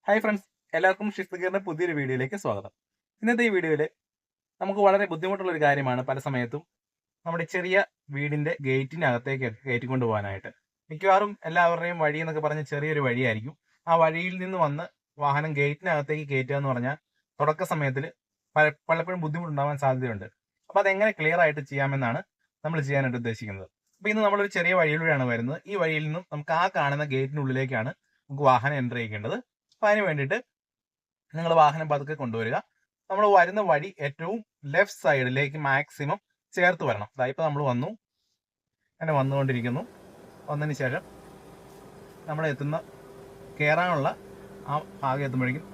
Hi friends, എല്ലാവർക്കും shift പുതിയൊരു വീഡിയോയിലേക്ക് സ്വാഗതം. ഇന്നത്തെ ഈ വീഡിയോയിൽ നമുക്ക് വളരെ ബുദ്ധിമുട്ടുള്ള ഒരു കാര്യമാണ് പല സമയത്തും നമ്മുടെ ചെറിയ വീടിന്റെ ഗേറ്റിനകത്തേക്ക് കയറ്റിക്കൊണ്ട് പോകാനായിട്ട്. മിക്കവാറും എല്ലാവരുടെയും വഴി എന്നൊക്കെ പറഞ്ഞ ചെറിയൊരു വഴിയായിരിക്കും. ആ വഴിയിൽ നിന്ന് വന്ന് വാഹനം ഗേറ്റിനകത്തേക്ക് കയറ്റുക എന്ന് പറഞ്ഞാൽ തുടക്ക സമയത്തിൽ പലപ്പോഴും ബുദ്ധിമുട്ടുണ്ടാവാൻ സാധ്യതയുണ്ട്. അപ്പോൾ അതെങ്ങനെ ക്ലിയർ ആയിട്ട് ചെയ്യാമെന്നാണ് നമ്മൾ ചെയ്യാനായിട്ട് ഉദ്ദേശിക്കുന്നത്. അപ്പോൾ ഇന്ന് നമ്മളൊരു ചെറിയ വഴിയിലൂടെയാണ് വരുന്നത്. ഈ വഴിയിൽ നിന്നും നമുക്ക് ആ കാണുന്ന ഗേറ്റിനുള്ളിലേക്കാണ് നമുക്ക് വാഹനം എൻ്റർ ചെയ്യേണ്ടത്. അപ്പോൾ അതിന് വേണ്ടിയിട്ട് നിങ്ങൾ വാഹനം പതുക്കെ കൊണ്ടുവരിക. നമ്മൾ വരുന്ന വഴി ഏറ്റവും ലെഫ്റ്റ് സൈഡിലേക്ക് മാക്സിമം ചേർത്ത് വരണം. ഇതായിപ്പോൾ നമ്മൾ വന്നു, അങ്ങനെ വന്നുകൊണ്ടിരിക്കുന്നു. വന്നതിന് ശേഷം നമ്മൾ കയറാനുള്ള ആ ഭാഗം എത്തുമ്പോഴേക്കും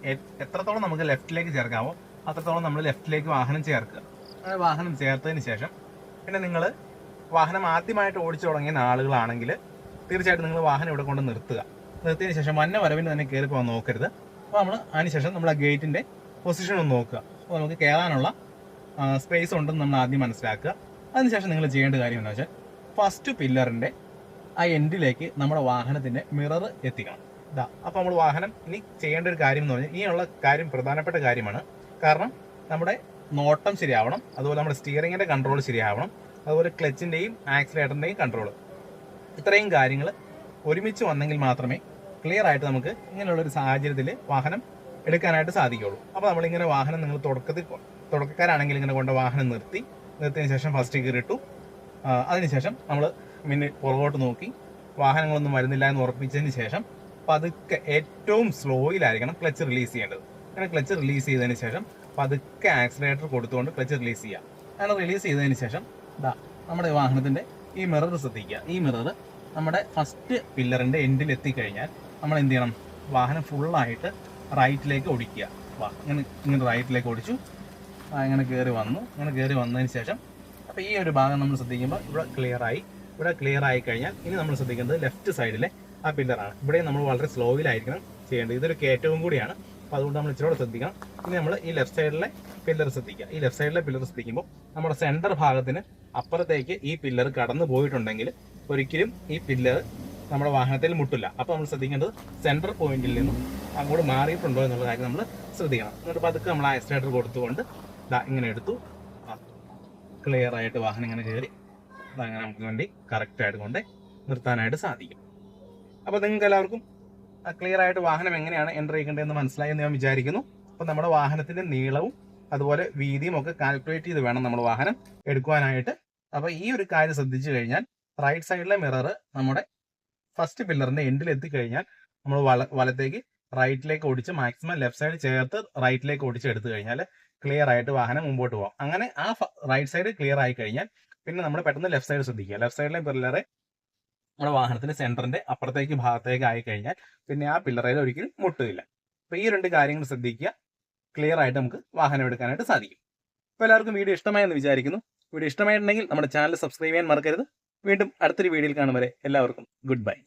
എത്രത്തോളം നമുക്ക് ലെഫ്റ്റിലേക്ക് ചേർക്കാമോ അത്രത്തോളം നമ്മൾ ലെഫ്റ്റിലേക്ക് വാഹനം ചേർക്കുക. അങ്ങനെ വാഹനം ചേർത്തതിന് ശേഷം പിന്നെ നിങ്ങൾ വാഹനം ആദ്യമായിട്ട് ഓടിച്ചു തുടങ്ങിയ ആളുകളാണെങ്കിൽ തീർച്ചയായിട്ടും നിങ്ങൾ വാഹനം ഇവിടെ കൊണ്ട് നിർത്തിയതിന് ശേഷം വന്ന വരവിന് തന്നെ കയറി പോകാൻ നോക്കരുത്. അപ്പോൾ അതിനുശേഷം നമ്മൾ ആ ഗേറ്റിന്റെ പൊസിഷൻ ഒന്ന് നോക്കുക. അപ്പോൾ നമുക്ക് കയറാനുള്ള സ്പേസ് ഉണ്ടെന്ന് നമ്മൾ ആദ്യം മനസ്സിലാക്കുക. അതിനുശേഷം നിങ്ങൾ ചെയ്യേണ്ട കാര്യം എന്താ വെച്ചാൽ ഫസ്റ്റ് പില്ലറിന്റെ ആ എൻഡിലേക്ക് നമ്മുടെ വാഹനത്തിന്റെ മിറർ എത്തിക്കണം. അപ്പോൾ നമ്മൾ വാഹനം ഇനി ചെയ്യേണ്ട ഒരു കാര്യം എന്ന് പറഞ്ഞാൽ ഇനിയുള്ള കാര്യം പ്രധാനപ്പെട്ട കാര്യമാണ്. കാരണം നമ്മുടെ നോട്ടം ശരിയാവണം, അതുപോലെ നമ്മുടെ സ്റ്റിയറിംഗിന്റെ കൺട്രോൾ ശരിയാവണം, അതുപോലെ ക്ലച്ചിന്റെയും ആക്സിലേറ്ററിന്റെയും കൺട്രോൾ. ഇത്രയും കാര്യങ്ങൾ ഒരുമിച്ച് വന്നെങ്കിൽ മാത്രമേ ക്ലിയർ ആയിട്ട് നമുക്ക് ഇങ്ങനെയുള്ളൊരു സാഹചര്യത്തിൽ വാഹനം എടുക്കാനായിട്ട് സാധിക്കുള്ളൂ. അപ്പോൾ നമ്മളിങ്ങനെ വാഹനം നിങ്ങൾ തുടക്കക്കാരാണെങ്കിൽ ഇങ്ങനെ കൊണ്ട് വാഹനം നിർത്തിയതിന് ശേഷം ഫസ്റ്റ് ഗിയർ ഇട്ടു. അതിനുശേഷം നമ്മൾ പുറകോട്ട് നോക്കി വാഹനങ്ങളൊന്നും വരുന്നില്ല എന്ന് ഉറപ്പിച്ചതിന് ശേഷം പതുക്കെ ഏറ്റവും സ്ലോയിലായിരിക്കണം ക്ലച്ച് റിലീസ് ചെയ്യേണ്ടത്. അങ്ങനെ ക്ലച്ച് റിലീസ് ചെയ്തതിന് ശേഷം പതുക്കെ ആക്സിലേറ്റർ കൊടുത്തുകൊണ്ട് ക്ലച്ച് റിലീസ് ചെയ്യുക. അങ്ങനെ റിലീസ് ചെയ്തതിന് ശേഷം നമ്മുടെ വാഹനത്തിന്റെ ഈ മിറർ ശ്രദ്ധിക്കുക. ഈ മിറർ നമ്മുടെ ഫസ്റ്റ് പില്ലറിന്റെ എൻഡിൽ എത്തിക്കഴിഞ്ഞാൽ നമ്മൾ എന്ത് ചെയ്യണം? വാഹനം ഫുള്ളായിട്ട് റൈറ്റിലേക്ക് ഓടിക്കുക. ഇങ്ങനെ റൈറ്റിലേക്ക് ഓടിച്ചു, ഇങ്ങനെ കയറി വന്നതിന് ശേഷം അപ്പോൾ ഈ ഒരു ഭാഗം നമ്മൾ ശ്രദ്ധിക്കുമ്പോൾ ഇവിടെ ക്ലിയർ ആയി കഴിഞ്ഞാൽ ഇനി നമ്മൾ ശ്രദ്ധിക്കുന്നത് ലെഫ്റ്റ് സൈഡിലെ ആ പില്ലറാണ്. ഇവിടെ നമ്മൾ വളരെ സ്ലോയിലായിരിക്കണം ചെയ്യേണ്ടത്. ഇതൊരു കയറ്റവും കൂടിയാണ്, അപ്പോൾ അതുകൊണ്ട് നമ്മൾ ഇച്ചിരി ശ്രദ്ധിക്കണം. ഇനി നമ്മൾ ഈ ലെഫ്റ്റ് സൈഡിലെ പില്ലർ ശ്രദ്ധിക്കുക. ഈ ലെഫ്റ്റ് സൈഡിലെ പില്ലർ ശ്രദ്ധിക്കുമ്പോൾ നമ്മുടെ സെൻറ്റർ ഭാഗത്തിന് അപ്പുറത്തേക്ക് ഈ പില്ലർ കടന്നു പോയിട്ടുണ്ടെങ്കിൽ ഒരിക്കലും ഈ പില്ലർ നമ്മുടെ വാഹനത്തിൽ മുട്ടില്ല. അപ്പോൾ നമ്മൾ ശ്രദ്ധിക്കേണ്ടത് സെൻട്രൽ പോയിന്റിൽ നിന്നും അങ്ങോട്ട് മാറിയിട്ടുണ്ടോ എന്നുള്ള കാര്യം നമ്മൾ ശ്രദ്ധിക്കണം. എന്നിട്ട് പതുക്കെ നമ്മൾ ആക്സിലേറ്റർ കൊടുത്തുകൊണ്ട് ഇങ്ങനെ എടുത്തു, ക്ലിയർ ആയിട്ട് വാഹനം ഇങ്ങനെ കയറി അങ്ങനെ നമുക്ക് വേണ്ടി കറക്റ്റായിട്ട് കൊണ്ട് നിർത്താനായിട്ട് സാധിക്കും. അപ്പോൾ നിങ്ങൾക്ക് എല്ലാവർക്കും ക്ലിയർ ആയിട്ട് വാഹനം എങ്ങനെയാണ് എൻ്റർ ചെയ്യേണ്ടതെന്ന് മനസ്സിലായി എന്ന് ഞാൻ വിചാരിക്കുന്നു. അപ്പോൾ നമ്മുടെ വാഹനത്തിന്റെ നീളവും അതുപോലെ വീതിയും ഒക്കെ കാൽക്കുലേറ്റ് ചെയ്ത് വേണം നമ്മൾ വാഹനം എടുക്കുവാനായിട്ട്. അപ്പോൾ ഈ ഒരു കാര്യം ശ്രദ്ധിച്ചു കഴിഞ്ഞാൽ റൈറ്റ് സൈഡിലെ മിറർ നമ്മുടെ ഫസ്റ്റ് പില്ലറിന്റെ എൻഡിൽ എത്തിക്കഴിഞ്ഞാൽ നമ്മൾ വലത്തേക്ക് റൈറ്റിലേക്ക് ഓടിച്ച് മാക്സിമം ലെഫ്റ്റ് സൈഡ് ചേർത്ത് റൈറ്റിലേക്ക് ഓടിച്ച് എടുത്തു കഴിഞ്ഞാൽ ക്ലിയർ ആയിട്ട് വാഹനം മുമ്പോട്ട് പോകാം. അങ്ങനെ ആ റൈറ്റ് സൈഡ് ക്ലിയർ ആയി കഴിഞ്ഞാൽ പിന്നെ നമ്മൾ പെട്ടെന്ന് ലെഫ്റ്റ് സൈഡ് ശ്രദ്ധിക്കുക. ലെഫ്റ്റ് സൈഡിലെ പില്ലറെ നമ്മുടെ വാഹനത്തിന്റെ സെന്ററിന്റെ അപ്പുറത്തേക്ക് ഭാഗത്തേക്ക് ആയി കഴിഞ്ഞാൽ പിന്നെ ആ പില്ലറയിൽ ഒരിക്കലും മുട്ടുകയില്ല. അപ്പോൾ ഈ രണ്ട് കാര്യങ്ങൾ ശ്രദ്ധിക്കുക, ക്ലിയർ ആയിട്ട് നമുക്ക് വാഹനം എടുക്കാനായിട്ട് സാധിക്കും. അപ്പോൾ എല്ലാവർക്കും വീഡിയോ ഇഷ്ടമായെന്ന് വിചാരിക്കുന്നു. വീഡിയോ ഇഷ്ടമായിട്ടുണ്ടെങ്കിൽ നമ്മുടെ ചാനൽ സബ്സ്ക്രൈബ് ചെയ്യാൻ മറക്കരുത്. വീണ്ടും അടുത്തൊരു വീഡിയോയിൽ കാണും വരെ എല്ലാവർക്കും ഗുഡ് ബൈ.